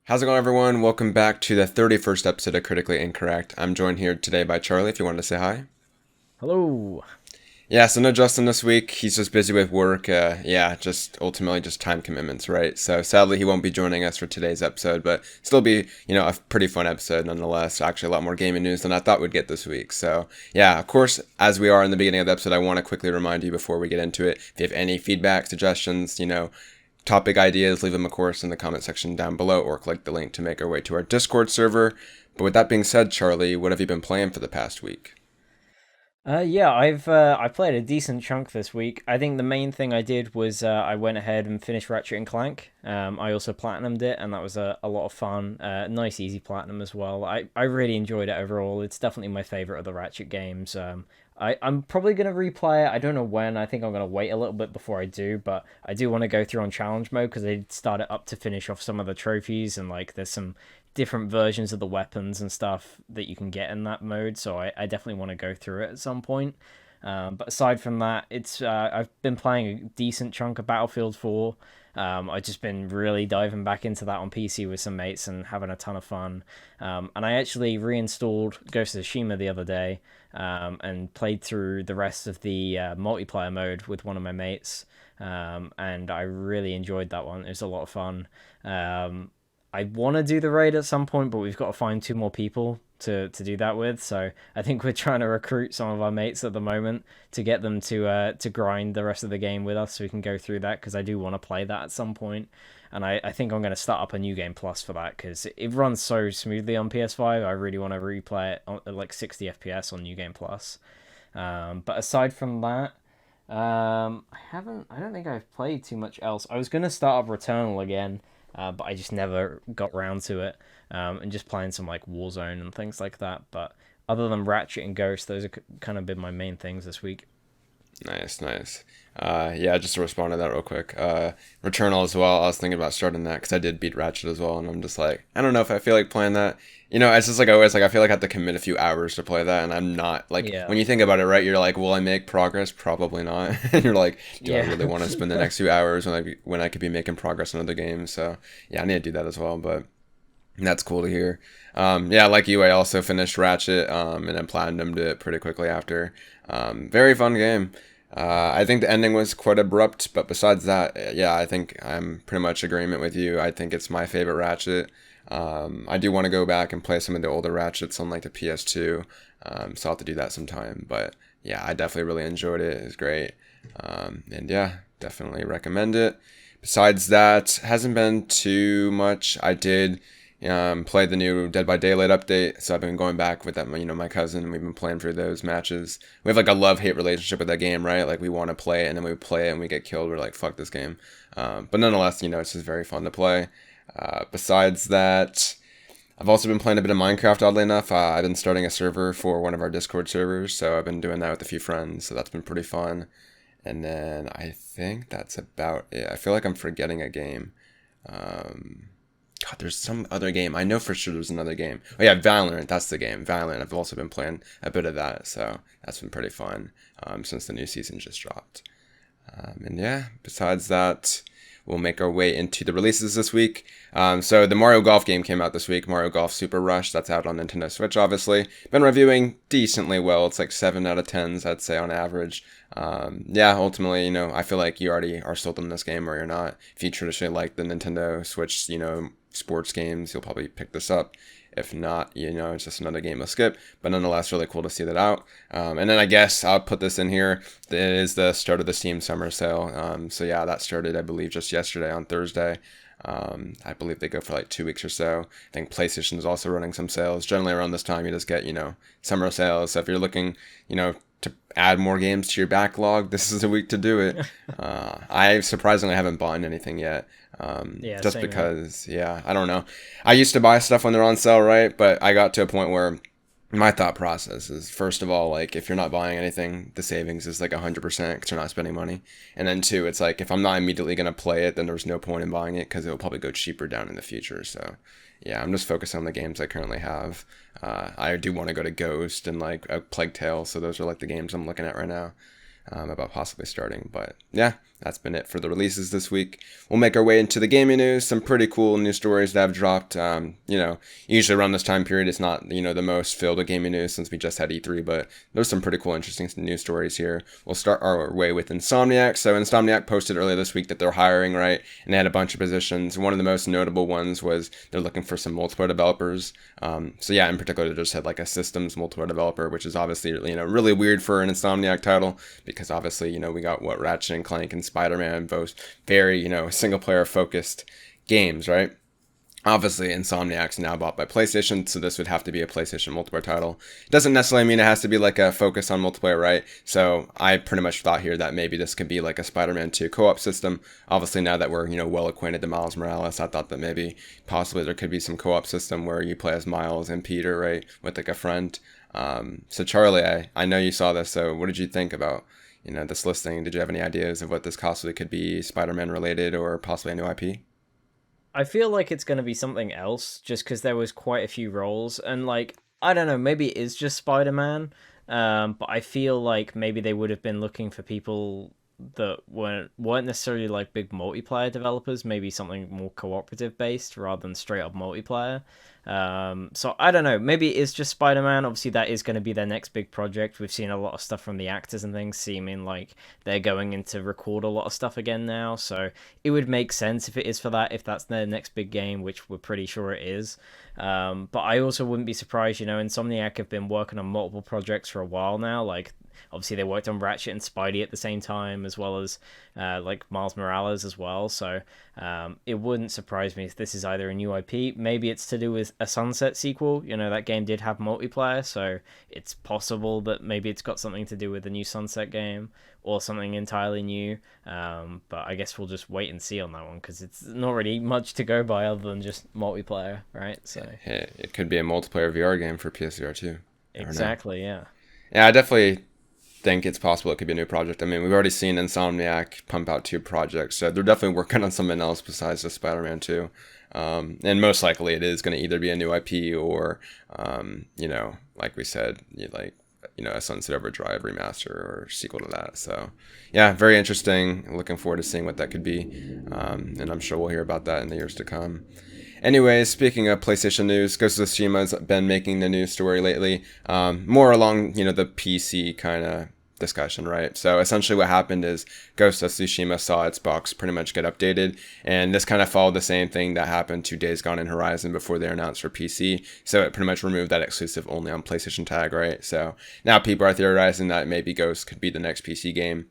How's it going, everyone? Welcome back to the 31st episode of Critically Incorrect. I'm joined here today by Charlie, if you wanted to say hi. Hello. Yeah, so no Justin this week. He's just busy with work. Just ultimately just time commitments, right? So sadly, he won't be joining us for today's episode, but still be, a pretty fun episode nonetheless. Actually, a lot more gaming news than I thought we'd get this week. So yeah, of course, as we are in the beginning of the episode, I want to quickly remind you before we get into it, if you have any feedback, suggestions, topic ideas, leave them, of course, in the comment section down below or click the link to make our way to our Discord server. But with that being said, Charlie, what have you been playing for the past week? I've played a decent chunk this week. I think the main thing I did was I went ahead and finished Ratchet and Clank. I also platinumed it, and that was a lot of fun. Nice, easy platinum as well. I really enjoyed it overall. It's definitely my favorite of the Ratchet games. I'm probably gonna replay it. I don't know when. I think I'm gonna wait a little bit before I do, but I do want to go through on challenge mode because I started up to finish off some of the trophies, and like there's some different versions of the weapons and stuff that you can get in that mode. So I definitely want to go through it at some point. But aside from that, it's I've been playing a decent chunk of Battlefield 4. I've just been really diving back into that on PC with some mates and having a ton of fun. And I actually reinstalled Ghost of Tsushima the other day and played through the rest of the multiplayer mode with one of my mates. And I really enjoyed that one. It was a lot of fun. I want to do the raid at some point, but we've got to find two more people to do that with. So I think we're trying to recruit some of our mates at the moment to get them to grind the rest of the game with us so we can go through that because I do want to play that at some point. And I think I'm going to start up a New Game Plus for that because it runs so smoothly on PS5. I really want to replay it at like 60 FPS on New Game Plus. But aside from that, I don't think I've played too much else. I was going to start up Returnal again, but I just never got round to it. And just playing some like Warzone and things like that. But other than Ratchet and Ghost, those are kind of been my main things this week. Nice, nice. Yeah, just to respond to that real quick. Returnal as well. I was thinking about starting that because I did beat Ratchet as well, and I'm just like, I don't know if I feel like playing that. It's just like always, like I feel like I have to commit a few hours to play that, and I'm not like Yeah, when you think about it, right? You're like, will I make progress? Probably not. And you're like, do I yeah, really want to spend the next few hours when I could be making progress on other games? So yeah, I need to do that as well, but. That's cool to hear. Yeah, like you, I also finished Ratchet, and then platinumed it pretty quickly after. Very fun game. I think the ending was quite abrupt, but besides that, yeah, I think I'm pretty much agreement with you. I think it's my favorite Ratchet. I do want to go back and play some of the older Ratchets on like the PS2, so I'll have to do that sometime. But yeah, I definitely really enjoyed it. It was great, and yeah, definitely recommend it. Besides that, hasn't been too much. I did played the new Dead by Daylight update, so I've been going back with that, my cousin, and we've been playing through those matches. We have like a love-hate relationship with that game, right? Like we want to play it, and then we play it, and we get killed. We're like, fuck this game. But nonetheless, it's just very fun to play. Besides that, I've also been playing a bit of Minecraft, oddly enough. I've been starting a server for one of our Discord servers, so I've been doing that with a few friends, so that's been pretty fun. And then I think that's about it. I feel like I'm forgetting a game. Um, God, there's some other game. I know for sure there's another game. Oh yeah, Valorant. That's the game. Valorant. I've also been playing a bit of that, so that's been pretty fun since the new season just dropped. And yeah, besides that, we'll make our way into the releases this week. So the Mario Golf game came out this week. Mario Golf Super Rush. That's out on Nintendo Switch, obviously. Been reviewing decently well. It's like 7 out of 10s, I'd say, on average. Yeah, ultimately, I feel like you already are sold on this game or you're not. If you traditionally like the Nintendo Switch, sports games, you'll probably pick this up. If not, it's just another game to skip. But nonetheless, really cool to see that out. And then I guess I'll put this in here. It is the start of the Steam Summer Sale. So yeah, that started, I believe, just yesterday on Thursday. I believe they go for like 2 weeks or so. I think PlayStation is also running some sales. Generally around this time, you just get, summer sales. So if you're looking, to add more games to your backlog, this is a week to do it. I surprisingly haven't bought anything yet. yeah, Just same here. because, yeah, I don't know. I used to buy stuff when they're on sale, right? But I got to a point where my thought process is, first of all, like, if you're not buying anything, the savings is like 100% because you're not spending money. And then two, it's like, if I'm not immediately going to play it, then there's no point in buying it because it will probably go cheaper down in the future. So, yeah, I'm just focused on the games I currently have. I do want to go to Ghost and like a Plague Tale, so those are like the games I'm looking at right now. about possibly starting. But yeah, that's been it for the releases this week. We'll make our way into the gaming news. Some pretty cool news stories that have dropped. Usually around this time period, it's not, the most filled with gaming news since we just had E3, but there's some pretty cool, interesting news stories here. We'll start our way with Insomniac. So Insomniac posted earlier this week that they're hiring, right? And they had a bunch of positions. One of the most notable ones was they're looking for some multiplayer developers. In particular, they just had like a systems multiplayer developer, which is obviously, really weird for an Insomniac title, because obviously, we got Ratchet and Clank and Spider-Man, both very, single player focused games, right? Obviously, Insomniac's now bought by PlayStation, so this would have to be a PlayStation multiplayer title. It doesn't necessarily mean it has to be like a focus on multiplayer, right? So I pretty much thought here that maybe this could be like a Spider-Man 2 co-op system. Obviously, now that we're, well acquainted to Miles Morales, I thought that maybe possibly there could be some co-op system where you play as Miles and Peter, right, with like a friend. So Charlie, I know you saw this, so what did you think about, this listing? Did you have any ideas of what this possibly could be, Spider-Man related or possibly a new IP? I feel like it's going to be something else just because there was quite a few roles. And, like, I don't know, maybe it is just Spider-Man. But I feel like maybe they would have been looking for people that weren't necessarily, like, big multiplayer developers. Maybe something more cooperative based rather than straight up multiplayer. So I don't know. Maybe it is just Spider-Man. Obviously, that is going to be their next big project. We've seen a lot of stuff from the actors and things seeming like they're going in to record a lot of stuff again now. So it would make sense if it is for that, if that's their next big game, which we're pretty sure it is. But I also wouldn't be surprised, Insomniac have been working on multiple projects for a while now. Like, obviously they worked on Ratchet and Spidey at the same time, as well as like Miles Morales as well. So it wouldn't surprise me if this is either a new IP. Maybe it's to do with a Sunset sequel. That game did have multiplayer, so it's possible that maybe it's got something to do with the new Sunset game or something entirely new. But I guess we'll just wait and see on that one, because it's not really much to go by other than just multiplayer, right? So Hey, it could be a multiplayer VR game for PSVR too. Exactly, yeah. Yeah, I definitely think it's possible it could be a new project. I mean, we've already seen Insomniac pump out 2 projects, so they're definitely working on something else besides just Spider-Man 2. And most likely it is going to either be a new IP or, like we said, a Sunset Overdrive remaster or sequel to that. So, yeah, very interesting. Looking forward to seeing what that could be. And I'm sure we'll hear about that in the years to come. Anyways, speaking of PlayStation news, Ghost of Tsushima's been making the news story lately, more along, the PC kind of discussion, right? So essentially what happened is Ghost of Tsushima saw its box pretty much get updated, and this kind of followed the same thing that happened to Days Gone and Horizon before they announced for PC. So it pretty much removed that exclusive only on PlayStation tag, right? So now people are theorizing that maybe Ghost could be the next PC game.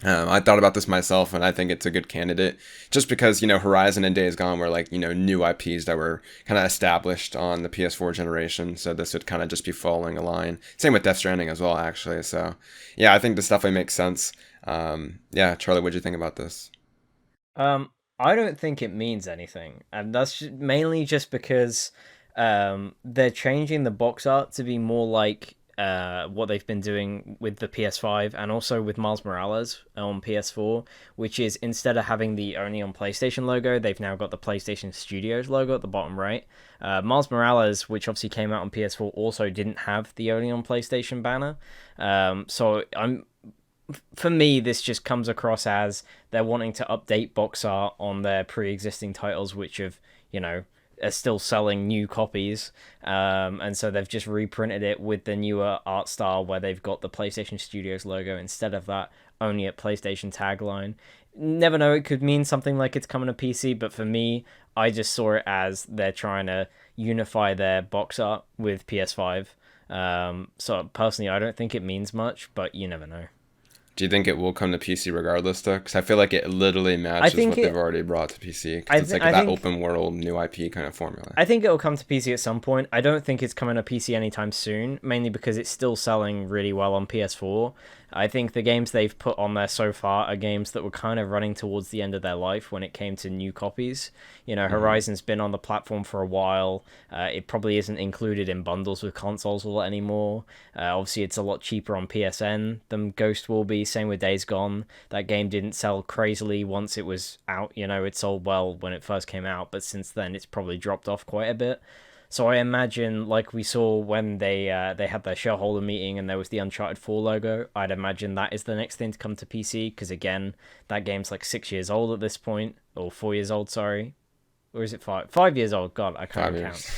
I thought about this myself, and I think it's a good candidate, just because, Horizon and Days Gone were like, new IPs that were kind of established on the PS4 generation, so this would kind of just be following a line. Same with Death Stranding as well, actually. So, yeah, I think this definitely makes sense. Charlie, what'd you think about this? I don't think it means anything, and that's mainly just because they're changing the box art to be more like what they've been doing with the PS5 and also with Miles Morales on PS4, which is instead of having the only on PlayStation logo, they've now got the PlayStation Studios logo at the bottom right. Miles Morales, which obviously came out on PS4, also didn't have the only on PlayStation banner. For me, this just comes across as they're wanting to update box art on their pre-existing titles, which have, are still selling new copies, and so they've just reprinted it with the newer art style where they've got the PlayStation Studios logo instead of that only at PlayStation tagline. Never know, it could mean something like it's coming to PC, but for me, I just saw it as they're trying to unify their box art with PS5. So personally, I don't think it means much, but you never know. Do you think it will come to PC regardless, though? Because I feel like it literally matches what they've already brought to PC. Because it's like that open world, new IP kind of formula. I think it'll come to PC at some point. I don't think it's coming to PC anytime soon, mainly because it's still selling really well on PS4. I think the games they've put on there so far are games that were kind of running towards the end of their life when it came to new copies. Horizon's been on the platform for a while. It probably isn't included in bundles with consoles a lot anymore. Obviously, it's a lot cheaper on PSN than Ghost will be. Same with Days Gone. That game didn't sell crazily once it was out. It sold well when it first came out, but since then it's probably dropped off quite a bit. So I imagine, like we saw when they had their shareholder meeting and there was the Uncharted 4 logo, I'd imagine that is the next thing to come to PC, because again, that game's like 6 years old at this point, or 4 years old, sorry. Or is it 5? 5 years old, God, I can't 5 years.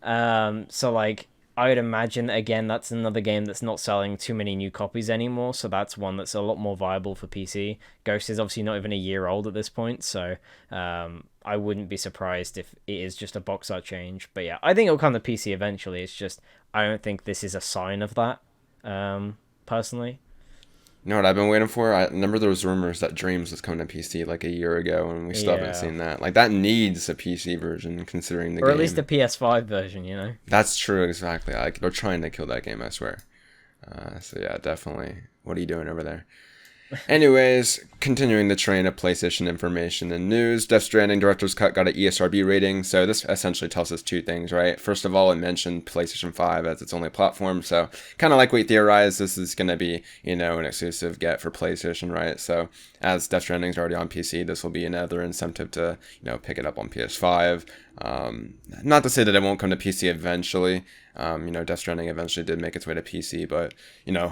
count. So like I would imagine again that's another game that's not selling too many new copies anymore, so that's one that's a lot more viable for PC. Ghost is obviously not even a year old at this point, so I wouldn't be surprised if it is just a box art change. But yeah, I think it'll come to PC eventually. It's just I don't think this is a sign of that, personally. You know what I've been waiting for? I remember there was rumors that Dreams was coming to PC like a year ago, and we still haven't Yeah. seen that. Like, that needs a PC version, considering the Or at game. least a PS5 version, you know? That's true, exactly. Like, they're trying to kill that game, I swear. So yeah, definitely. What are you doing over there? Anyways, continuing the train of PlayStation information and news, Death Stranding Director's Cut got an ESRB rating, so this essentially tells us two things, right? First of all, it mentioned PlayStation 5 as its only platform, so kind of like we theorized, this is going to be, an exclusive get for PlayStation, right? So as Death Stranding is already on PC, this will be another incentive to, pick it up on PS5. Not to say that it won't come to PC eventually. Death Stranding eventually did make its way to PC, but,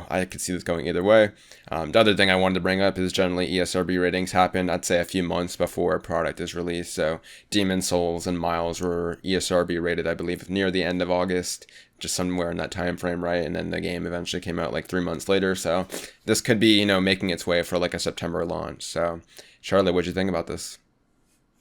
I could see this going either way. The other thing I wanted to bring up is generally ESRB ratings happen, I'd say, a few months before a product is released. So Demon Souls and Miles were ESRB rated, I believe, near the end of August, just somewhere in that time frame, right? And then the game eventually came out like 3 months later. So this could be, making its way for like a September launch. So, Charlotte, what'd you think about this?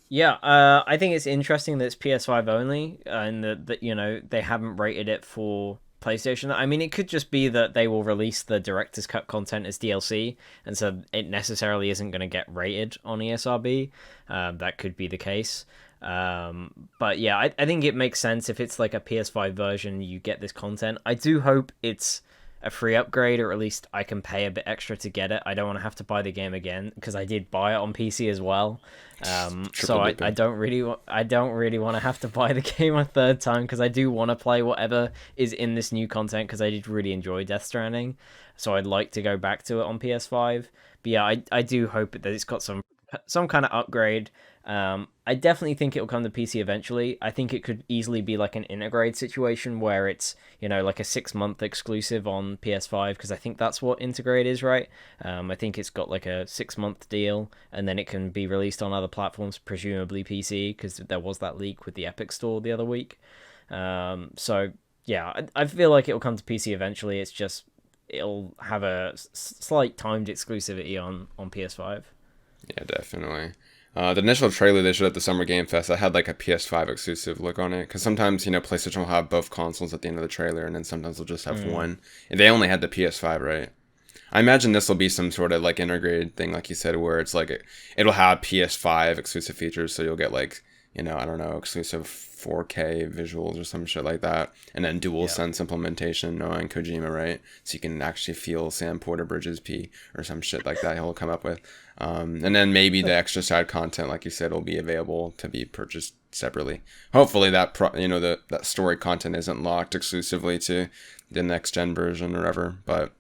Yeah, I think it's interesting that it's PS5 only, and that they haven't rated it for PlayStation. I mean, it could just be that they will release the director's cut content as DLC, and so it necessarily isn't going to get rated on ESRB. That could be the case. But yeah, I think it makes sense if it's like a PS5 version, you get this content. I do hope it's a free upgrade, or at least I can pay a bit extra to get it. I don't want to have to buy the game again, because I did buy it on PC as well. So I don't really want to have to buy the game a third time, because I do want to play whatever is in this new content, because I did really enjoy Death Stranding. So I'd like to go back to it on PS5. But yeah, I do hope that it's got some kind of upgrade. I definitely think it'll come to PC eventually. I think it could easily be like an Intergrade situation where it's, like a 6-month exclusive on PS5, because I think that's what Intergrade is, right? I think it's got like a 6-month deal, and then it can be released on other platforms, presumably PC, because there was that leak with the Epic Store the other week. So yeah, I feel like it'll come to PC eventually. It's just it'll have a slight timed exclusivity on PS5. Yeah, definitely. The initial trailer they showed at the Summer Game Fest, I had like a PS5 exclusive look on it, because sometimes, PlayStation will have both consoles at the end of the trailer, and then sometimes they'll just have one. And they only had the PS5, right? I imagine this will be some sort of like integrated thing, like you said, where it's like it'll have PS5 exclusive features, so you'll get like, I don't know, exclusive 4K visuals or some shit like that, and then DualSense implementation, knowing Kojima, right? So you can actually feel Sam Porter Bridges pee or some shit like that he'll come up with. And then maybe the extra side content, like you said, will be available to be purchased separately. Hopefully that that story content isn't locked exclusively to the next gen version or whatever, but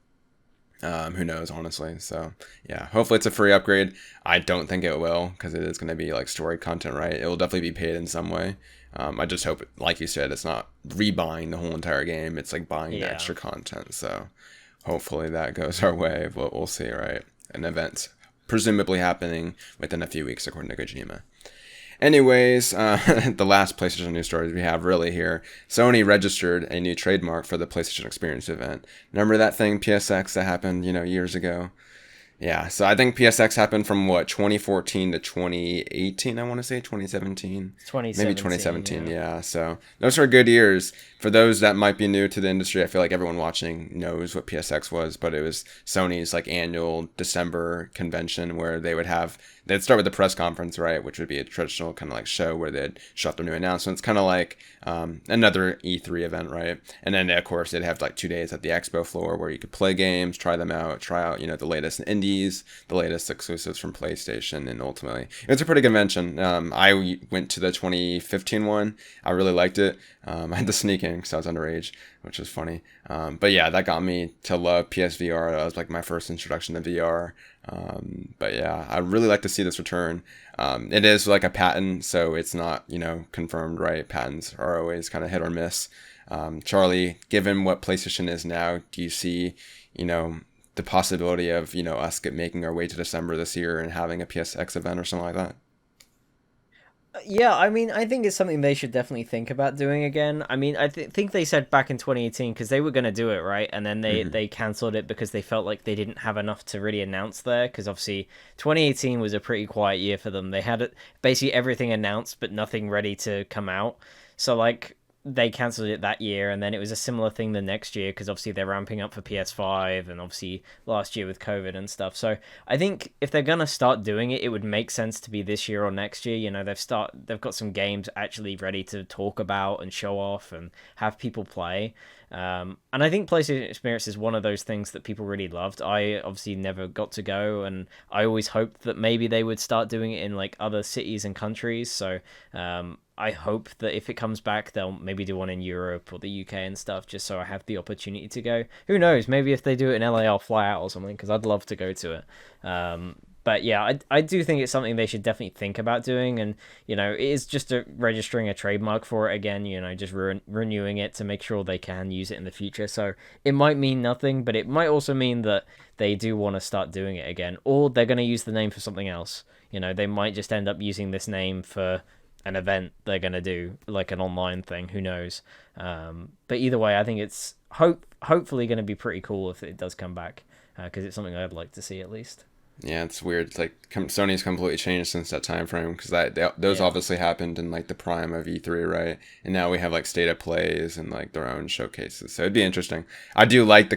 who knows, honestly. So yeah, hopefully it's a free upgrade. I don't think it will, because it is going to be like story content, right? It will definitely be paid in some way. I just hope, like you said, it's not rebuying the whole entire game. It's like buying the extra content. So hopefully that goes our way, but we'll see, right? An event presumably happening within a few weeks, according to Kojima. Anyways, the last PlayStation news stories we have really here. Sony registered a new trademark for the PlayStation Experience event. Remember that thing, PSX, that happened, years ago? Yeah, so I think PSX happened from 2014 to 2018, I want to say, 2017? 2017, Maybe 2017, yeah. So those are good years. For those that might be new to the industry, I feel like everyone watching knows what PSX was, but it was Sony's like annual December convention where they'd start with the press conference, right, which would be a traditional kind of like show where they'd show off their new announcements, kind of like another E3 event, right? And then, of course, they'd have like 2 days at the expo floor where you could play games, try them out, try out, the latest indies, the latest exclusives from PlayStation, and ultimately, it's a pretty convention. I went to the 2015 one. I really liked it. I had to sneak in because I was underage, which is funny. But yeah, that got me to love PSVR. That was like my first introduction to VR. But yeah, I really like to see this return. It is like a patent, so it's not, confirmed, right? Patents are always kind of hit or miss. Charlie, given what PlayStation is now, do you see, the possibility of, us making our way to December this year and having a PSX event or something like that? Yeah, I mean, I think it's something they should definitely think about doing again. I mean, think they said back in 2018 because they were going to do it, right? And then Hmm. they cancelled it because they felt like they didn't have enough to really announce there. Because obviously, 2018 was a pretty quiet year for them. They had basically everything announced, but nothing ready to come out. So like they cancelled it that year, and then it was a similar thing the next year because obviously they're ramping up for PS5, and obviously last year with COVID and stuff. So I think if they're gonna start doing it, it would make sense to be this year or next year. They've got some games actually ready to talk about and show off and have people play. And I think PlayStation Experience is one of those things that people really loved. I obviously never got to go, and I always hoped that maybe they would start doing it in like other cities and countries. So I hope that if it comes back, they'll maybe do one in Europe or the UK and stuff, just so I have the opportunity to go. Who knows? Maybe if they do it in LA, I'll fly out or something because I'd love to go to it. But yeah, I do think it's something they should definitely think about doing, and it is just registering a trademark for it again. Just renewing it to make sure they can use it in the future. So it might mean nothing, but it might also mean that they do want to start doing it again, or they're going to use the name for something else. They might just end up using this name for an event they're going to do, like an online thing. Who knows? But either way, I think it's hopefully going to be pretty cool if it does come back, because it's something I'd like to see at least. Yeah, it's weird. It's like Sony's completely changed since that time frame because those Yeah. obviously happened in like the prime of E3, right? And now we have like state of plays and like their own showcases. So it'd be interesting. I do like the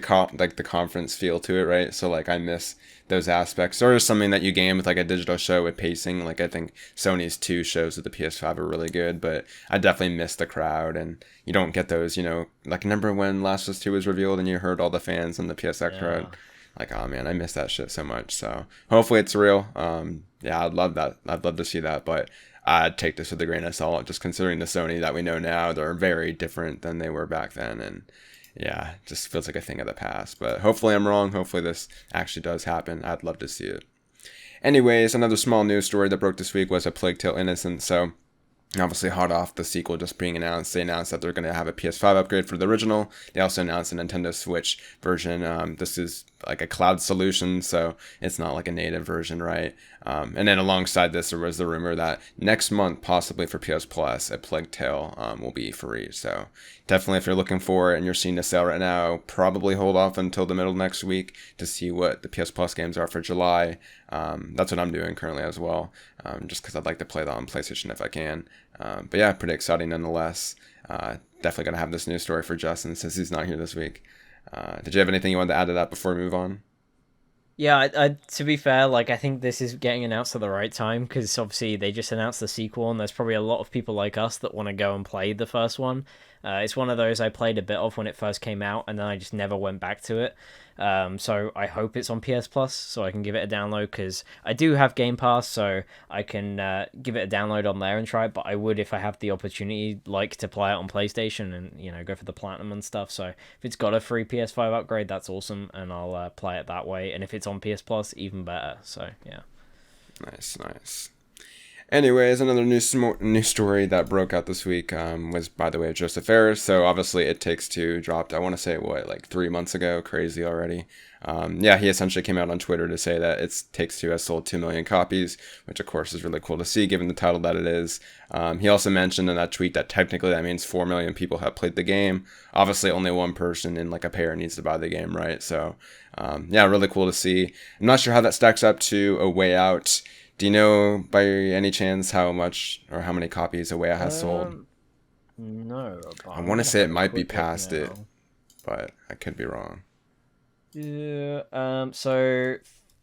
conference feel to it, right? So like I miss those aspects. Sort of something that you gain with like a digital show with pacing. Like I think Sony's two shows with the PS5 are really good, but I definitely miss the crowd and you don't get those. Like remember when Last of Us 2 was revealed and you heard all the fans in the PSX crowd? Yeah. Like, oh man, I miss that shit so much. So hopefully it's real. Yeah, I'd love that. I'd love to see that, but I'd take this with a grain of salt, just considering the Sony that we know now, they're very different than they were back then, and yeah, it just feels like a thing of the past. But hopefully I'm wrong. Hopefully this actually does happen. I'd love to see it. Anyways, another small news story that broke this week was A Plague Tale Innocent. So obviously hot off the sequel just being announced, they announced that they're going to have a PS5 upgrade for the original. They also announced a Nintendo Switch version. This is like a cloud solution, so it's not like a native version, right? And then alongside this, there was the rumor that next month, possibly for PS Plus, A Plague Tale will be free. So definitely, if you're looking for it and you're seeing the sale right now, probably hold off until the middle of next week to see what the PS Plus games are for July. That's what I'm doing currently as well, just because I'd like to play that on PlayStation if I can. But yeah, pretty exciting nonetheless. Definitely going to have this news story for Justin since he's not here this week. Did you have anything you wanted to add to that before we move on? Yeah, to be fair, like I think this is getting announced at the right time because obviously they just announced the sequel, and there's probably a lot of people like us that want to go and play the first one. It's one of those I played a bit of when it first came out, and then I just never went back to it. So I hope it's on PS Plus so I can give it a download because I do have Game Pass, so I can give it a download on there and try it. But I would, if I have the opportunity, like to play it on PlayStation and go for the platinum and stuff. So if it's got a free PS5 upgrade, that's awesome, and I'll play it that way. And if it's on PS Plus, even better. So yeah. Nice, nice. Anyways, another news story that broke out this week was, by the way, of Joseph Fares. So obviously, It Takes Two dropped. I want to say what, like 3 months ago. Crazy already. Yeah, he essentially came out on Twitter to say that It Takes Two has sold 2 million copies, which of course is really cool to see given the title that it is. He also mentioned in that tweet that technically that means 4 million people have played the game. Obviously, only one person in like a pair needs to buy the game, right? So yeah, really cool to see. I'm not sure how that stacks up to A Way Out. Do you know by any chance how much or how many copies A Way Out has sold? No, but I I'm want to gonna say it have a might be quick look past it, now. but I could be wrong. Yeah.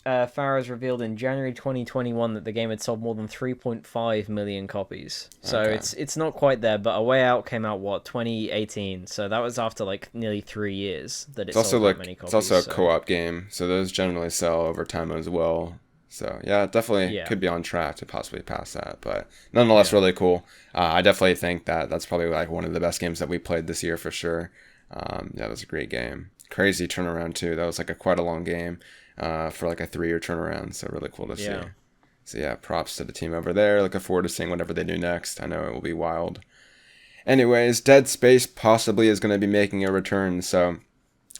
Farah's revealed in January 2021 that the game had sold more than 3.5 million copies. So Okay. it's not quite there, but A Way Out came out 2018. So that was after like nearly 3 years that it It's also sold that like many it's copies. also a So co-op game, so those generally sell over time as well. So yeah, it definitely yeah, could be on track to possibly pass that, but nonetheless, yeah, really cool. I definitely think that that's probably like one of the best games that we played this year for sure. Yeah, that was a great game. Crazy turnaround too. That was like quite a long game for like a 3-year turnaround. So really cool to see. Yeah. So yeah, props to the team over there. Looking forward to seeing whatever they do next. I know it will be wild. Anyways, Dead Space possibly is going to be making a return. So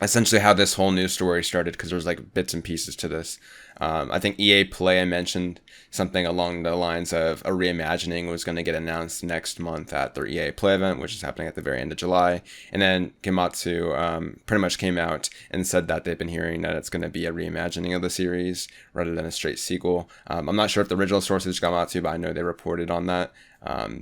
essentially how this whole news story started, because there's like bits and pieces to this. I think EA Play, I mentioned something along the lines of a reimagining was going to get announced next month at their EA Play event, which is happening at the very end of July. And then Gematsu pretty much came out and said that they've been hearing that it's going to be a reimagining of the series rather than a straight sequel. I'm not sure if the original source is Gematsu, but I know they reported on that.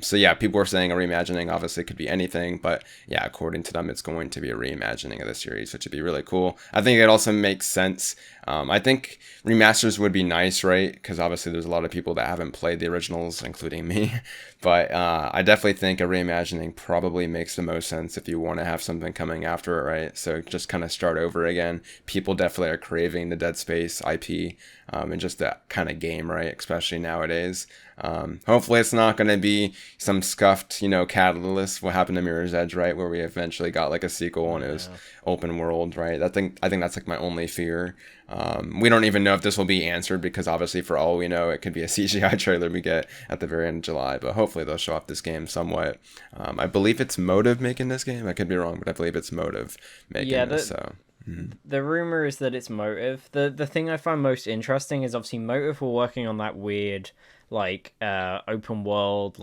So yeah, people were saying a reimagining obviously could be anything, but yeah, according to them, it's going to be a reimagining of the series, which would be really cool. I think it also makes sense. I think remasters would be nice, right? Because obviously there's a lot of people that haven't played the originals, including me. But I definitely think a reimagining probably makes the most sense if you want to have something coming after it, right? So just kind of start over again. People definitely are craving the Dead Space IP and just that kind of game, right? Especially nowadays. Hopefully it's not going to be some scuffed, catalyst. What happened to Mirror's Edge, right? Where we eventually got like a sequel and it was open world, right? I think that's like my only fear. We don't even know if this will be answered because obviously for all we know, it could be a CGI trailer we get at the very end of July, but hopefully they'll show off this game somewhat. I believe it's Motive making this game. I could be wrong, but I believe it's Motive making this. So. The rumor is that it's Motive. The thing I find most interesting is obviously Motive were working on that weird open world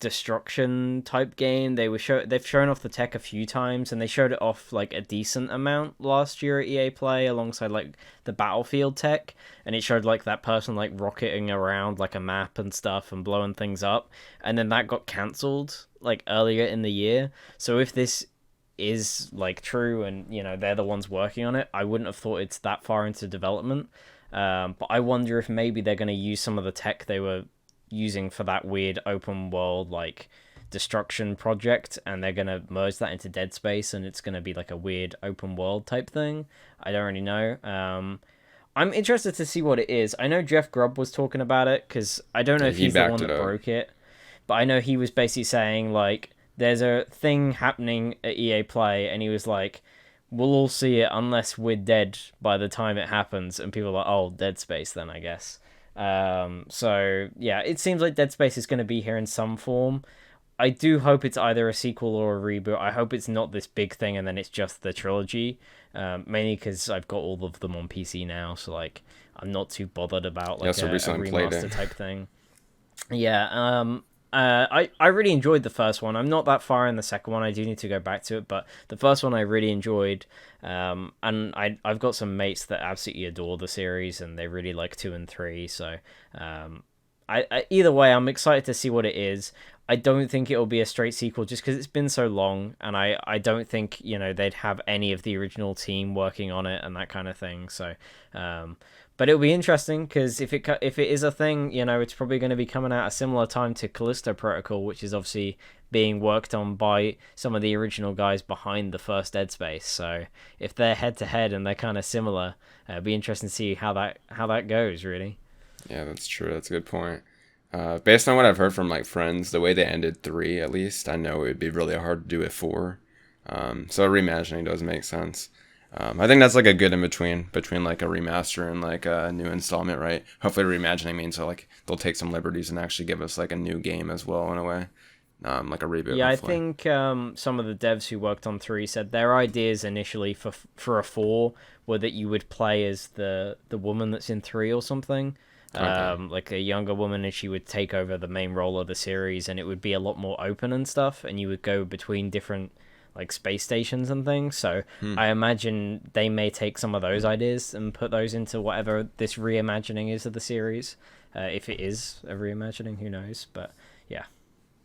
destruction type game. They've shown off the tech a few times, and they showed it off a decent amount last year at EA Play alongside the Battlefield tech, and it showed that person rocketing around a map and stuff and blowing things up, and then that got cancelled earlier in the year. So if this is true and they're the ones working on it, I wouldn't have thought it's that far into development. But I wonder if maybe they're going to use some of the tech they were using for that weird open world destruction project, and they're going to merge that into Dead Space, and it's going to be a weird open world type thing. I don't really know. I'm interested to see what it is. I know Jeff Grubb was talking about it, because I don't know if he's the one that broke it, but I know he was basically saying there's a thing happening at EA Play, and he was we'll all see it unless we're dead by the time it happens. And people are like, oh, Dead Space then, I guess. So, yeah, it seems like Dead Space is going to be here in some form. I do hope it's either a sequel or a reboot. I hope it's not this big thing and then it's just the trilogy. Mainly because I've got all of them on PC now, so, I'm not too bothered about, a remaster type thing. Yeah, I really enjoyed the first one. I'm not that far in the second one. I do need to go back to it, but the first one I really enjoyed. And I've got some mates that absolutely adore the series, and they really like 2 and 3. So, either way, I'm excited to see what it is. I don't think it'll be a straight sequel just because it's been so long, and I don't think they'd have any of the original team working on it and that kind of thing. So, but it'll be interesting because if it is a thing, it's probably going to be coming out a similar time to Callisto Protocol, which is obviously being worked on by some of the original guys behind the first Dead Space. So if they're head to head and they're kind of similar, it'll be interesting to see how that goes. Really. Yeah, that's true. That's a good point. Based on what I've heard from friends, the way they ended 3, at least, I know it would be really hard to do it 4. So reimagining does make sense. I think that's a good in between a remaster and a new installment, right? Hopefully reimagining means they'll take some liberties and actually give us a new game as well in a way, a reboot. Yeah, hopefully. I think some of the devs who worked on 3 said their ideas initially for a 4 were that you would play as the woman that's in 3 or something. Okay. A younger woman, and she would take over the main role of the series, and it would be a lot more open and stuff, and you would go between different space stations and things. So I imagine they may take some of those ideas and put those into whatever this reimagining is of the series. If it is a reimagining, who knows? But yeah.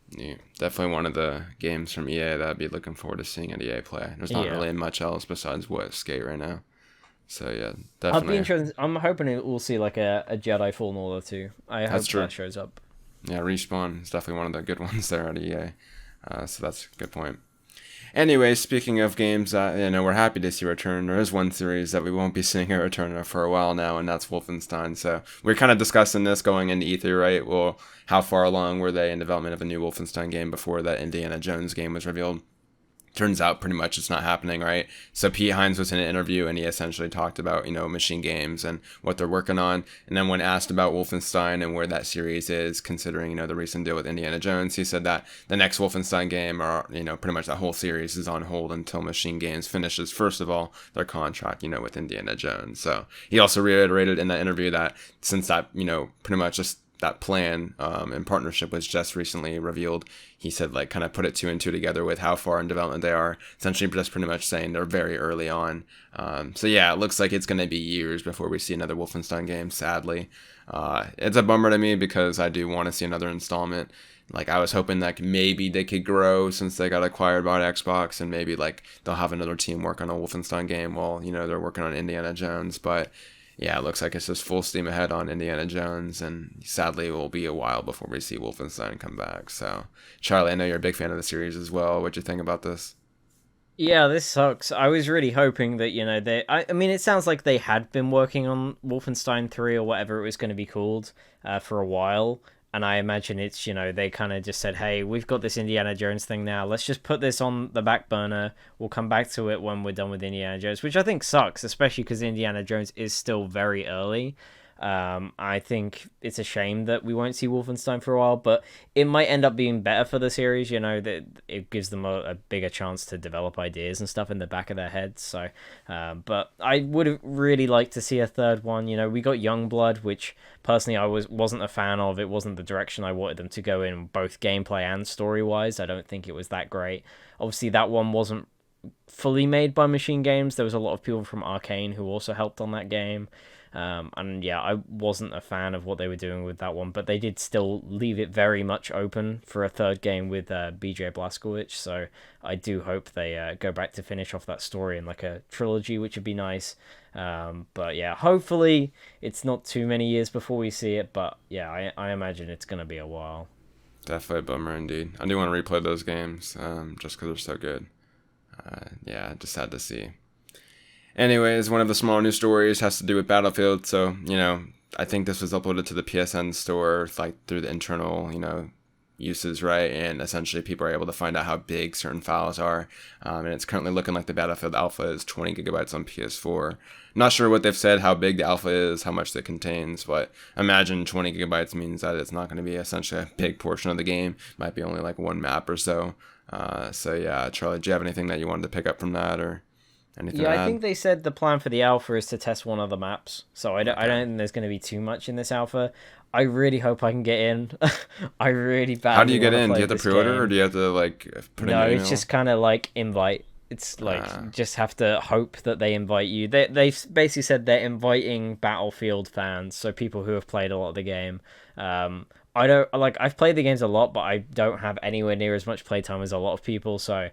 Yeah, definitely one of the games from EA that I'd be looking forward to seeing at EA Play. There's not really much else besides Skate right now. So yeah, definitely. I'd be interested. I'm hoping we'll see a Jedi Fallen Order 2. I hope that shows up. Yeah, Respawn is definitely one of the good ones there at EA. So that's a good point. Anyway, speaking of games that we're happy to see return, there is one series that we won't be seeing a return of for a while now, and that's Wolfenstein. So we're kind of discussing this going into E3, right? Well, how far along were they in development of a new Wolfenstein game before that Indiana Jones game was revealed? turns out pretty much it's not happening, right? So Pete Hines was in an interview and he essentially talked about, Machine Games and what they're working on. And then when asked about Wolfenstein and where that series is, considering, the recent deal with Indiana Jones, he said that the next Wolfenstein game, or, pretty much that whole series is on hold until Machine Games finishes, first of all, their contract, with Indiana Jones. So he also reiterated in that interview that since that, pretty much just that plan and partnership was just recently revealed, he said, like, kind of put it two and two together with how far in development they are, essentially just pretty much saying they're very early on. So yeah, it looks like it's going to be years before we see another Wolfenstein game, sadly. It's a bummer to me because I do want to see another installment. Like, I was hoping that maybe they could grow since they got acquired by Xbox, and maybe like they'll have another team work on a Wolfenstein game while, they're working on Indiana Jones. But yeah, it looks like it's just full steam ahead on Indiana Jones, and sadly it will be a while before we see Wolfenstein come back. So, Charlie, I know you're a big fan of the series as well. What'd you think about this? Yeah, this sucks. I was really hoping that, I mean, it sounds like they had been working on Wolfenstein 3 or whatever it was going to be called for a while. And I imagine it's, they kind of just said, hey, we've got this Indiana Jones thing now. Let's just put this on the back burner. We'll come back to it when we're done with Indiana Jones, which I think sucks, especially because Indiana Jones is still very early. I think it's a shame that we won't see Wolfenstein for a while, but it might end up being better for the series, that it gives them a bigger chance to develop ideas and stuff in the back of their heads. So, but I would have really liked to see a third one. We got Youngblood, which personally I wasn't a fan of. It wasn't the direction I wanted them to go in, both gameplay and story-wise. I don't think it was that great. Obviously, that one wasn't fully made by Machine Games. There was a lot of people from Arcane who also helped on that game. And yeah, I wasn't a fan of what they were doing with that one, but they did still leave it very much open for a third game with BJ Blazkowicz. So I do hope they go back to finish off that story in like a trilogy, which would be nice. But yeah, hopefully it's not too many years before we see it. But yeah, I imagine it's gonna be a while. Definitely a bummer indeed. I do want to replay those games just because they're so good. Yeah, just sad to see. Anyways, one of the smaller news stories has to do with Battlefield. So, I think this was uploaded to the PSN store, like through the internal, uses, right? And essentially people are able to find out how big certain files are. And it's currently looking like the Battlefield alpha is 20 gigabytes on PS4. Not sure what they've said, how big the alpha is, how much it contains, but imagine 20 gigabytes means that it's not going to be essentially a big portion of the game. Might be only like one map or so. So yeah, Charlie, do you have anything that you wanted to pick up from that or anything? Yeah, I think they said the plan for the alpha is to test one of the maps. So I don't think there's going to be too much in this alpha. I really hope I can get in. I really badly. How do you get in? Do you play have to this pre-order game. or do you have to like put in No, your it's email? just kind of like invite. It's like just have to hope that they invite you. They've basically said they're inviting Battlefield fans, so people who have played a lot of the game. I don't like. I've played the games a lot, but I don't have anywhere near as much playtime as a lot of people. So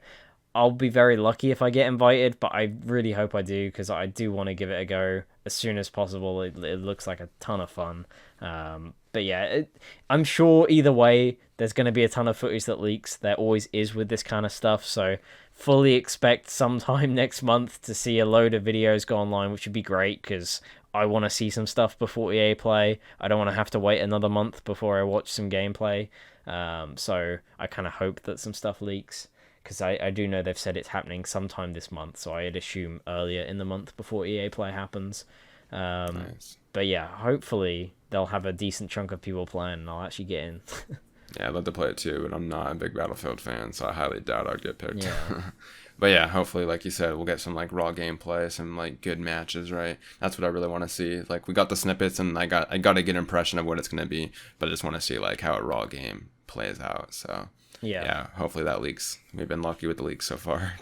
I'll be very lucky if I get invited, but I really hope I do because I do want to give it a go as soon as possible. It looks like a ton of fun. But yeah, I'm sure either way, there's going to be a ton of footage that leaks. There always is with this kind of stuff. So fully expect sometime next month to see a load of videos go online, which would be great because I want to see some stuff before EA Play. I don't want to have to wait another month before I watch some gameplay. So I kind of hope that some stuff leaks because I do know they've said it's happening sometime this month. So I'd assume earlier in the month before EA Play happens. Nice. But yeah, hopefully they'll have a decent chunk of people playing and I'll actually get in. Yeah, I'd love to play it too, but I'm not a big Battlefield fan, so I highly doubt I'd get picked. Yeah. But yeah, hopefully, like you said, we'll get some like raw gameplay, some like good matches, right? That's what I really want to see. Like we got the snippets, and I got a good impression of what it's gonna be, but I just want to see like how a raw game plays out. So yeah, hopefully that leaks. We've been lucky with the leaks so far.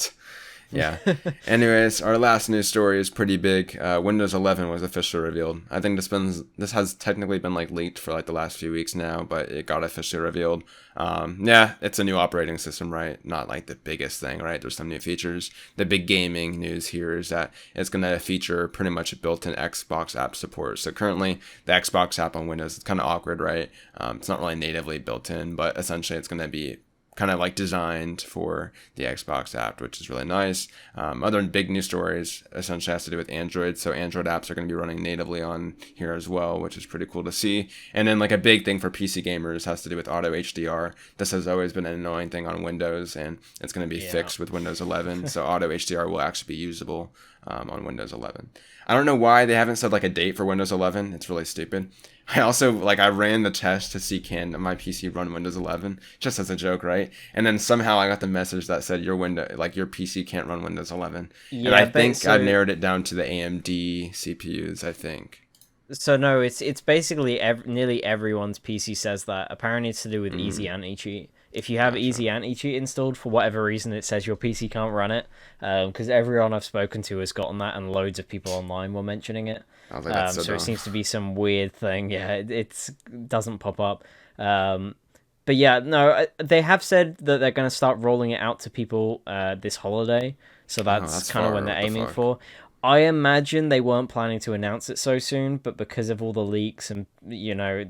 Yeah. Anyways, our last news story is pretty big. Windows 11 was officially revealed. I think this has technically been like leaked for like the last few weeks now, but it got officially revealed. Yeah, it's a new operating system, right? Not like the biggest thing, right? There's some new features. The big gaming news here is that it's going to feature pretty much built-in Xbox app support. So currently, the Xbox app on Windows is kind of awkward, right? It's not really natively built in, but essentially it's going to be kind of like designed for the Xbox app, which is really nice. Other big news stories essentially has to do with Android. So Android apps are going to be running natively on here as well, which is pretty cool to see. And then like a big thing for PC gamers has to do with auto HDR. This has always been an annoying thing on Windows, and it's going to be fixed with Windows 11. So auto HDR will actually be usable on Windows 11. I don't know why they haven't said like a date for Windows 11. It's really stupid. I also, like, I ran the test to see can my PC run Windows 11, just as a joke, right? And then somehow I got the message that said your PC can't run Windows 11. Yeah, and I think I narrowed it down to the AMD CPUs, I think. So no, it's basically nearly everyone's PC says that. Apparently, it's to do with Easy Anti-Cheat. If you have Easy Anti-Cheat installed, for whatever reason, it says your PC can't run it. Because everyone I've spoken to has gotten that, and loads of people online were mentioning it. So it seems to be some weird thing. Yeah, it doesn't pop up. But yeah, no, they have said that they're going to start rolling it out to people this holiday. So that's kind of when they're aiming for. I imagine they weren't planning to announce it so soon, but because of all the leaks and, you know,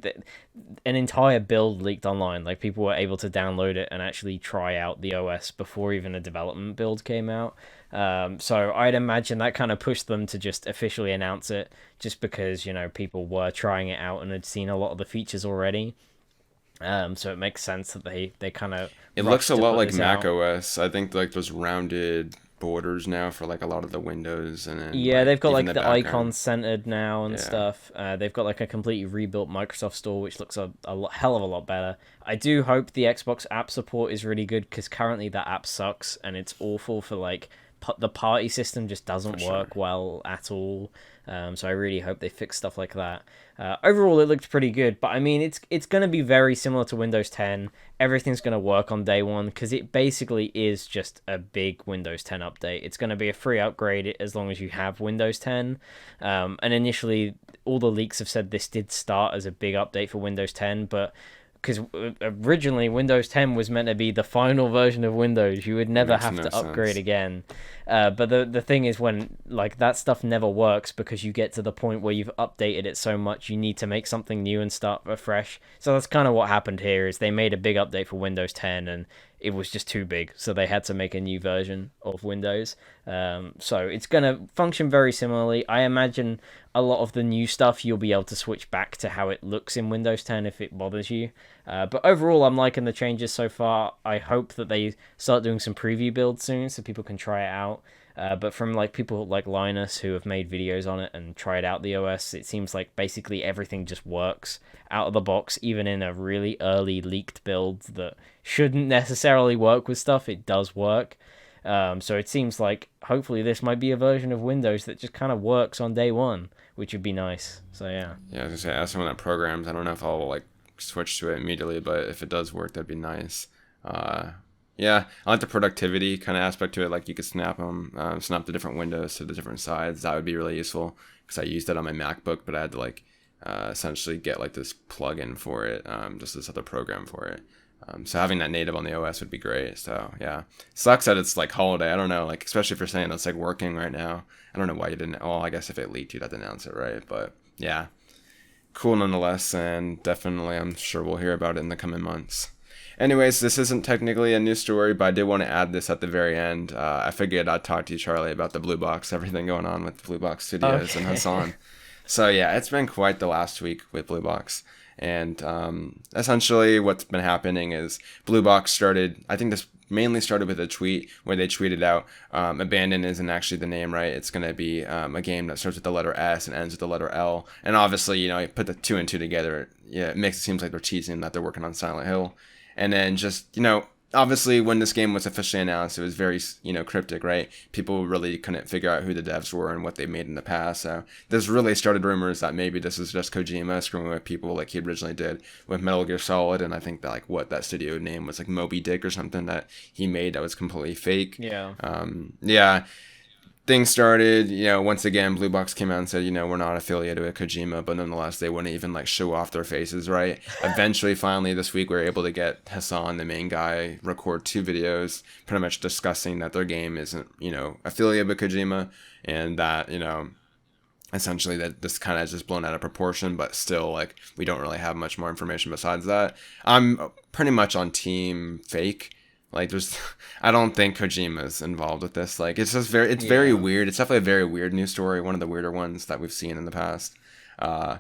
an entire build leaked online, like people were able to download it and actually try out the OS before even a development build came out. So I'd imagine that kind of pushed them to just officially announce it just because, you know, people were trying it out and had seen a lot of the features already. So it makes sense that they kind of... It looks a lot like Mac OS. I think like those rounded borders now for like a lot of the windows, and then they've got like the icons centered now and stuff. They've got like a completely rebuilt Microsoft Store, which looks a hell of a lot better. I do hope the Xbox app support is really good, because currently that app sucks and it's awful for like the party system just doesn't work well at all. So I really hope they fix stuff like that. Overall, it looked pretty good, but I mean, it's going to be very similar to Windows 10. Everything's going to work on day one, because it basically is just a big Windows 10 update. It's going to be a free upgrade as long as you have Windows 10. And initially, all the leaks have said this did start as a big update for Windows 10, but because originally Windows 10 was meant to be the final version of Windows. You would never have to upgrade again. But the thing is, when like that stuff never works, because you get to the point where you've updated it so much, you need to make something new and start afresh. So that's kind of what happened here, is they made a big update for Windows 10 and it was just too big, so they had to make a new version of Windows. So it's going to function very similarly. I imagine a lot of the new stuff you'll be able to switch back to how it looks in Windows 10 if it bothers you. But overall, I'm liking the changes so far. I hope that they start doing some preview builds soon so people can try it out. But from like people like Linus who have made videos on it and tried out the OS, it seems like basically everything just works out of the box, even in a really early leaked build that shouldn't necessarily work with stuff. It does work. So it seems like hopefully this might be a version of Windows that just kind of works on day one, which would be nice. So yeah. Yeah, I was gonna say, as someone that programs, I don't know if I'll like switch to it immediately, but if it does work, that'd be nice. Yeah, I like the productivity kind of aspect to it. Like you could snap the different windows to the different sides. That would be really useful, because I used it on my MacBook, but I had to like essentially get like this plugin for it, just this other program for it. So having that native on the OS would be great. So yeah, sucks that it's like holiday. I don't know, like especially if you're saying it's like working right now. I don't know why you didn't. Oh, I guess if it leaked, you'd have to announce it, right? But yeah, cool nonetheless, and definitely I'm sure we'll hear about it in the coming months. Anyways, this isn't technically a news story, but I did want to add this at the very end. I figured I'd talk to you, Charlie, about the Blue Box, everything going on with Blue Box Studios and Hassan. So yeah, it's been quite the last week with Blue Box. And essentially what's been happening is Blue Box started, I think this mainly started with a tweet where they tweeted out, Abandon isn't actually the name, right? It's going to be a game that starts with the letter S and ends with the letter L. And obviously, you know, you put the two and two together, yeah, it makes it seem like they're teasing that they're working on Silent Hill. And then just, you know, obviously when this game was officially announced, it was very, you know, cryptic, right? People really couldn't figure out who the devs were and what they made in the past. So this really started rumors that maybe this is just Kojima screwing with people like he originally did with Metal Gear Solid. And I think that like what that studio name was, like Moby Dick or something that he made that was completely fake. Yeah. Yeah. Things started, you know, once again, Blue Box came out and said, you know, we're not affiliated with Kojima, but nonetheless, they wouldn't even, like, show off their faces, right? Eventually, finally, this week, we were able to get Hassan, the main guy, record 2 videos, pretty much discussing that their game isn't, you know, affiliated with Kojima, and that, you know, essentially that this kind of just blown out of proportion, but still like we don't really have much more information besides that. I'm pretty much on team fake. Like there's I don't think Kojima's involved with this. Like it's just very Yeah. weird. It's definitely a very weird news story, one of the weirder ones that we've seen in the past. Uh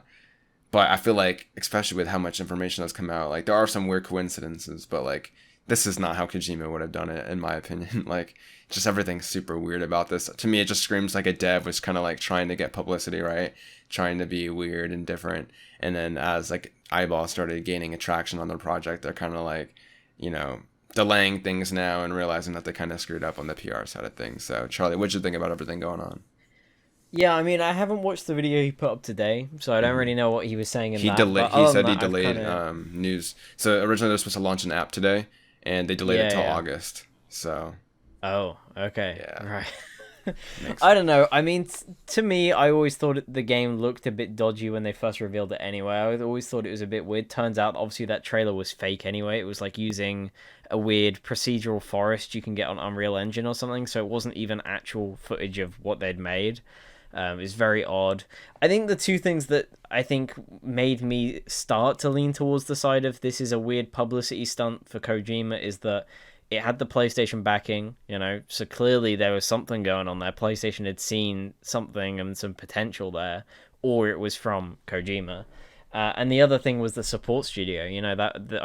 but I feel like, especially with how much information has come out, like there are some weird coincidences, but like this is not how Kojima would have done it, in my opinion. Like just everything's super weird about this. To me, it just screams like a dev was kind of like trying to get publicity, right? Trying to be weird and different. And then as like eyeballs started gaining attraction on the project, they're kind of like, you know, delaying things now and realizing that they kind of screwed up on the PR side of things. So Charlie, what'd you think about everything going on? Yeah, I mean, I haven't watched the video he put up today, so I don't really know what he was saying in He that. delayed. But He other than said he that, I've delayed kind of news. So originally they were supposed to launch an app today, and they delayed it yeah, till yeah. August. So Oh, okay, yeah, right. makes I don't know. I mean, to me, I always thought the game looked a bit dodgy when they first revealed it. Anyway, I always thought it was a bit weird. Turns out, obviously, that trailer was fake. Anyway, it was like using a weird procedural forest you can get on Unreal Engine or something. So it wasn't even actual footage of what they'd made. It's very odd. I think the two things that I think made me start to lean towards the side of this is a weird publicity stunt for Kojima is that it had the PlayStation backing, so clearly there was something going on there. PlayStation had seen something and some potential there, or it was from Kojima. And the other thing was the support studio. I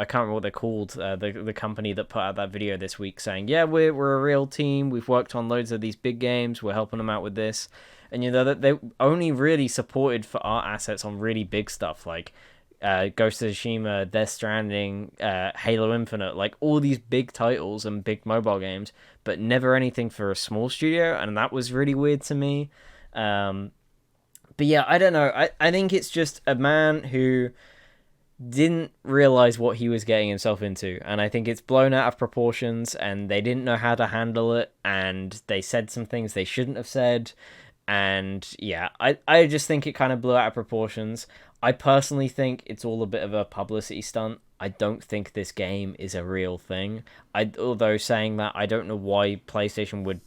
can't remember what they're called. The company that put out that video this week saying, "Yeah, we're a real team. We've worked on loads of these big games. We're helping them out with this." And that they only really supported for art assets on really big stuff like Ghost of Tsushima, Death Stranding, Halo Infinite, like all these big titles and big mobile games, but never anything for a small studio, and that was really weird to me. But yeah, I don't know. I think it's just a man who didn't realize what he was getting himself into, and I think it's blown out of proportions, and they didn't know how to handle it, and they said some things they shouldn't have said. And yeah, I just think it kind of blew out of proportions. I personally think it's all a bit of a publicity stunt. I don't think this game is a real thing. Although saying that, I don't know why PlayStation would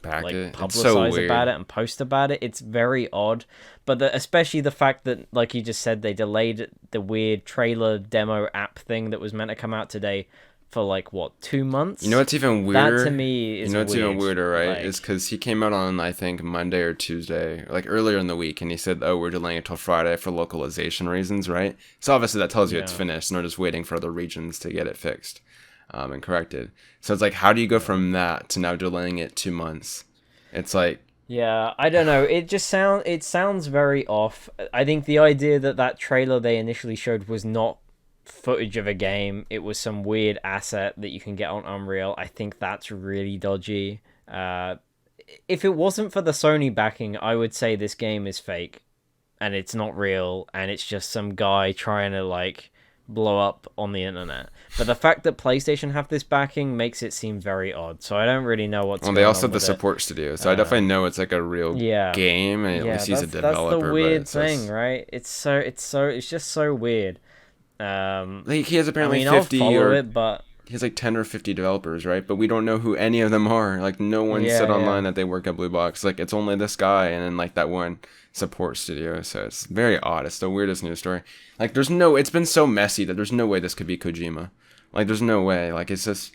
back like it. It's so publicize about weird. it and post about it. It's very odd. But especially the fact that, like you just said, they delayed the weird trailer demo app thing that was meant to come out today for like what 2 months. You know what's even That to weirder? me You is know what's even weird. weirder, right? Is Like because he came out on, I think, Monday or Tuesday, like earlier in the week, and he said, "Oh, we're delaying it till Friday for localization reasons," right? So obviously that tells you it's yeah, finished, and they're just waiting for other regions to get it fixed, and corrected. So it's like, how do you go yeah. from that to now delaying it 2 months? It's like, Yeah, I don't know. It sounds very off. I think the idea that that trailer they initially showed was not footage of a game. It was some weird asset that you can get on Unreal. I think that's really dodgy. If it wasn't for the Sony backing, I would say this game is fake and it's not real and it's just some guy trying to like blow up on the internet. But the fact that PlayStation have this backing makes it seem very odd. So I don't really know what's well, they going also on have the with it. support studio, so I definitely Um, know it's like a real yeah, game, and at yeah, least he's a that's the developer, but weird it's thing, just right? It's just so weird. Um, like he has I apparently mean, I'll 50 follow or it, but he has like 10 or 50 developers, right? But we don't know who any of them are. Like no one said yeah, online yeah, that they work at Bluebox. Like it's only this guy and then like that one support studio. So it's very odd. It's the weirdest news story. Like it's been so messy that there's no way this could be Kojima. Like there's no way. Like it's just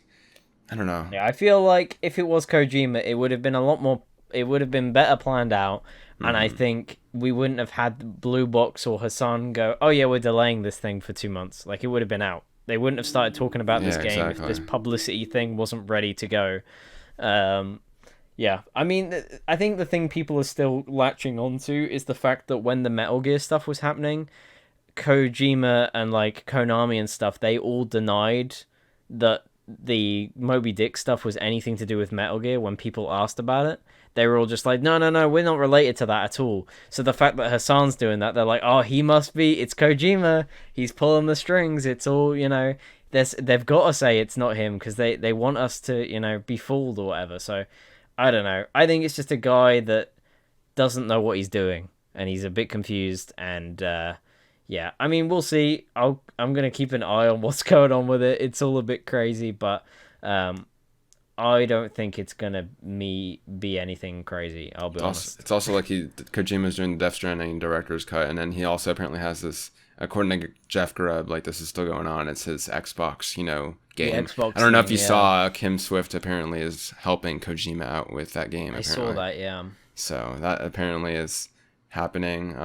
I don't know. yeah. I feel like if it was Kojima, it would have been a lot more. It would have been better planned out, and I Hmm. think we wouldn't have had Blue Box or Hassan go, "Oh yeah, we're delaying this thing for 2 months." Like it would have been out. They wouldn't have started talking about this Yeah, game if exactly. this publicity thing wasn't ready to go. Um, Yeah, I mean, I think the thing people are still latching onto is the fact that when the Metal Gear stuff was happening, Kojima and like Konami and stuff, they all denied that the Moby Dick stuff was anything to do with Metal Gear when people asked about it. They were all just like, no, no, no, we're not related to that at all. So the fact that Hassan's doing that, they're like, oh, he must be, it's Kojima. He's pulling the strings. It's all, they've got to say it's not him because they want us to, be fooled or whatever. So I don't know. I think it's just a guy that doesn't know what he's doing and he's a bit confused and yeah, I mean, we'll see. I'm gonna keep an eye on what's going on with it. It's all a bit crazy, but um, I don't think it's gonna be anything crazy. I'll be honest. It's also like Kojima's doing the Death Stranding director's cut, and then he also apparently has this. According to Jeff Grubb, like this is still going on. It's his Xbox, game. Xbox I don't know if thing, you saw Kim Swift apparently is helping Kojima out with that game. I Apparently. saw that, yeah. So that apparently is happening.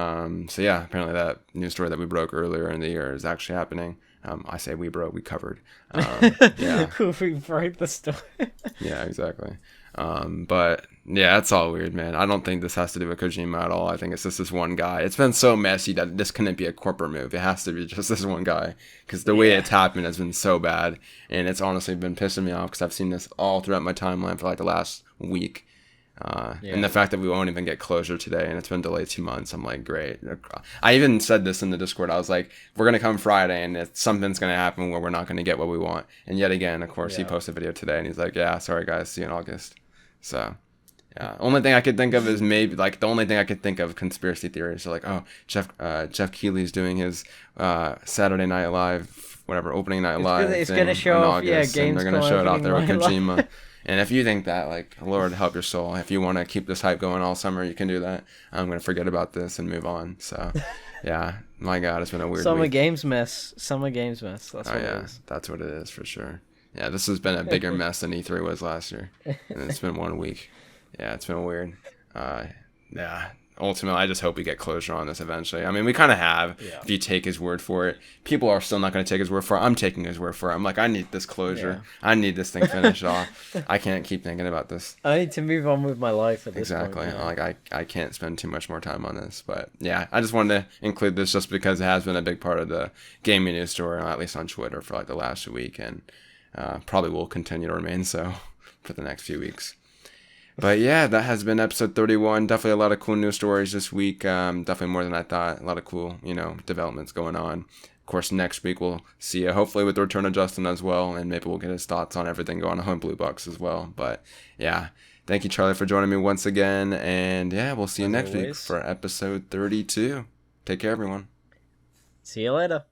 So yeah, apparently that news story that we broke earlier in the year is actually happening. I say we covered. Yeah. We broke the story. Yeah, exactly. But yeah, that's all weird, man. I don't think this has to do with Kojima at all. I think it's just this one guy. It's been so messy that this couldn't be a corporate move. It has to be just this one guy because the way it's happened has been so bad, and it's honestly been pissing me off because I've seen this all throughout my timeline for like the last week. And the fact that we won't even get closure today and it's been delayed 2 months, I'm like, great. I even said this in the Discord. I was like, we're going to come Friday and something's going to happen where we're not going to get what we want. And yet again, of course, he posted a video today and he's like, yeah, sorry guys, see you in August. So yeah, only thing I could think of is maybe like the only thing I could think of conspiracy theories are like, oh, Jeff Keighley's doing his Saturday Night Live, whatever, opening night live. It's going to show off, games, and they're going to show it out there with Kojima. And if you think that, like, Lord help your soul, if you want to keep this hype going all summer, you can do that. I'm going to forget about this and move on. So, yeah, my God, it's been a weird Summer week. Games mess. Summer Games mess. That's what it is. That's what it is for sure. Yeah, this has been a bigger mess than E3 was last year. And it's been 1 week. Yeah, it's been weird. Yeah. Ultimately, I just hope we get closure on this eventually. I mean, we kind of have, if you take his word for it. People are still not going to take his word for it. I'm taking his word for it. I'm like, I need this closure. I need this thing finished off. I can't keep thinking about this. I need to move on with my life at this point. Exactly. Like, I can't spend too much more time on this. But, yeah, I just wanted to include this just because it has been a big part of the gaming news story, at least on Twitter, for, like, the last week. And probably will continue to remain so for the next few weeks. But yeah, that has been episode 31. Definitely a lot of cool news stories this week. Definitely more than I thought. A lot of cool, developments going on. Of course, next week we'll see you hopefully with the return of Justin as well. And maybe we'll get his thoughts on everything going on in Bluebox as well. But yeah, thank you, Charlie, for joining me once again. And yeah, we'll see you next week for episode 32. Take care, everyone. See you later.